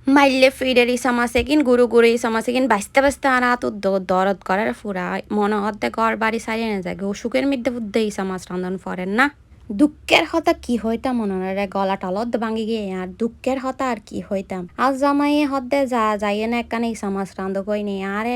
মাইলে ফিডের ইসাম আছে কিন গুরু গুরু ইসাম আছে কিন বাঁচতে বাঁচতে আর আত দরদ করার ফুরা মনে হতে ঘর বাড়ি সারিয়ে না যায় অসুখের মধ্যে বুদ্ধে ইসাম মাছ রান্ধন ফরেন না দুঃখের হতা কি হইতাম মনে রে গলা টলত ভাঙি গিয়ে আর দুঃখের হতা আর কি হইতাম আজ জামাইয়ে হদ্দে যাইয়ে না একখানে ইসা মাছ রান্ধ কই নি আর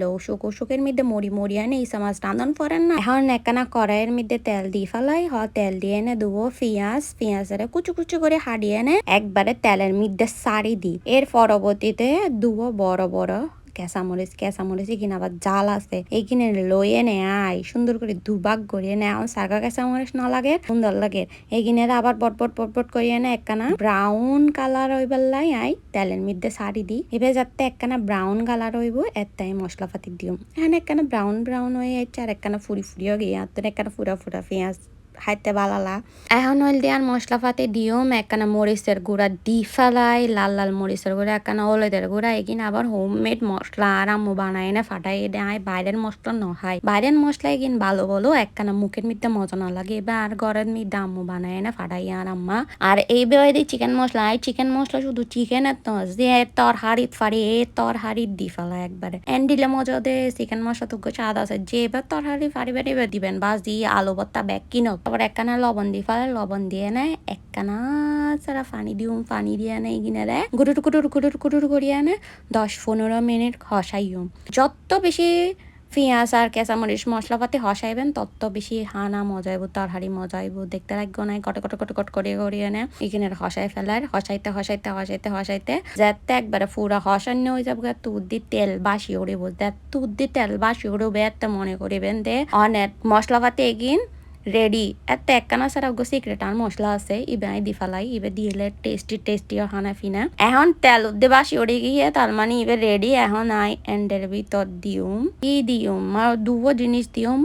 লো অসুখের মধ্যে মরি মরি আনে ইসা মাছ রান্ধন ফরেন না এখন একখানা কড়াইয়ের মধ্যে তেল দিয়ে ফেলাই তেল দিয়ে এনে দেবো পেঁয়াজের কুচু কুচু করে হাডিয়ে এনে একবারে তেলের মধ্যে সারি দিই এর পরবর্তীতে দুবো বড় বড় কেঁচামরিচ কিনা আবার জাল আছে এইখানে লইয়ে নে আই সুন্দর করে দুবাগ করিয়ে নে আমার সার্গা কেঁচামরিচ না লাগে সুন্দর লাগে এইখানে আবার বটবট করিয়ে নে একখানা ব্রাউন কালার হইবার লাই আই তেলের মধ্যে সারি দিই এবার যাতে একখানা ব্রাউন কালার হইব এটাই মশলা পাতি দিও এখানে একখানা ব্রাউন হয়ে যাচ্ছে আর একখানা ফুরিও গিয়ে আর একখানা ফুরা পেঁয়াজ খাইতে বালালা এখন হইল দিয়ে আর মশলা পাতি দিওম একখানা মরিচের গুঁড়া দি ফেলাই লাল মরিচের গুঁড়া একখানা হলুদের গুঁড়া এগিন আবার হোমমেড মশলা আর আম্মু বানাই না ফাটাই দেয় বাইরের মশলা নহাই বাইরের মশলা এগিন ভালো একখানা মুখের মধ্যে মজা না লাগে এবার আর ঘরের মধ্যে আম্মু বানাই না ফাটাই আর আম্মা আর এই বেড়ে দিই চিকেন মশলা শুধু চিকেনের তো যে তরহারিত ফাড়ি তরহারিত দি ফেলা একবারে এন দিলে মজা দে চিকেন মশলা তো স্বাদ আছে যে এবার তরহারি ফাড়িবেন এবার দিবেন বাস দিয়ে আলু ভর্তা ব্যাগ কিনো তারপর একখানা লবণ দিয়ে ফেলে লবণ দিয়ে নেয় একখানা সারা পানি দিয়ে নেয় কিনে দেয় গুটুর করিয়ে নেয় 10-15 মিনিট হসাইও যত বেশি পেঁয়াজ আর কেঁচামরিচ মশলাপাতি হসাইবেন তত বেশি হানা মজা হইব তরহারি মজা হইব দেখতে লাগবে না কট করিয়ে নেয় এখানে হসাই ফেলার হসাইতে যাতে একবারে পুরা হসান্য হয়ে যাবে তুদ দি তেল বাসি উড়িব তুদ দি তেল বাসি উড়বে এতে মনে করিবেন দে অনেক মশলাপাতি এগিন রেডি এত একখানা সারা সিক্রেট আর মশলা আছে ইবে দি ফেলাই ইবে দিলে টেস্টি হানা ফিনা এখন তেল উদ্দে বাসি উড়ে গিয়ে তার মানে ইবে রেডি এখন আই এন্ডের ভিতর দিউম আর দুবো জিনিস দিউম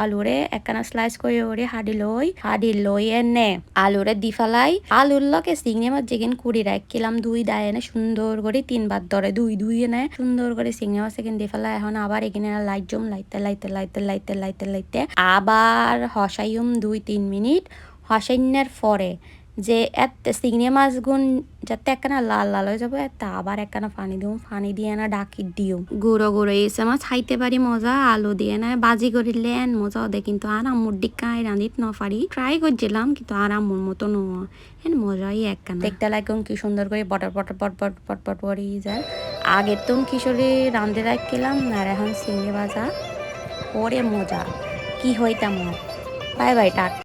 আলুরে একখানা স্লাইস করে ওরে হাডি লই এনে আলুরে দি ফেলাই আলুর লকে চিংড়ি মাছ যেদিন কুড়ি রাখিলাম দুই দায় এনে সুন্দর করে 3 বার ধরে দুই এনে সুন্দর করে চিংড়ি মাছ এখানে দি ফেলাই এখন আবার এখানে লাইতে আবার হসাইম 2-3 মিনিট হসাইনার পরে যে এত চিংড়ি মাছগুন যাতে একখানা লাল হয়ে যাবো এত আবার একখানা পানি দিয়ে না ডাকি দিও গুঁড়ো এসে মাছ খাইতে পারি মজা আলু দিয়ে না বাজি করিলে এন মজা ওদের কিন্তু আর আম্মুর ডিক্কায় রাঁধিত ন পারি ট্রাই করছিলাম কিন্তু আর আম্মুর মতো নো এন মজাই একখানা দেখতে লাগম কি সুন্দর করে পট পড়ি যায় আগের তো কিশোরী রাঁধে রাখছিলাম আর এখন চিংড়ি ভাজা ওরে মজা কি হইতাম বাই টাটা।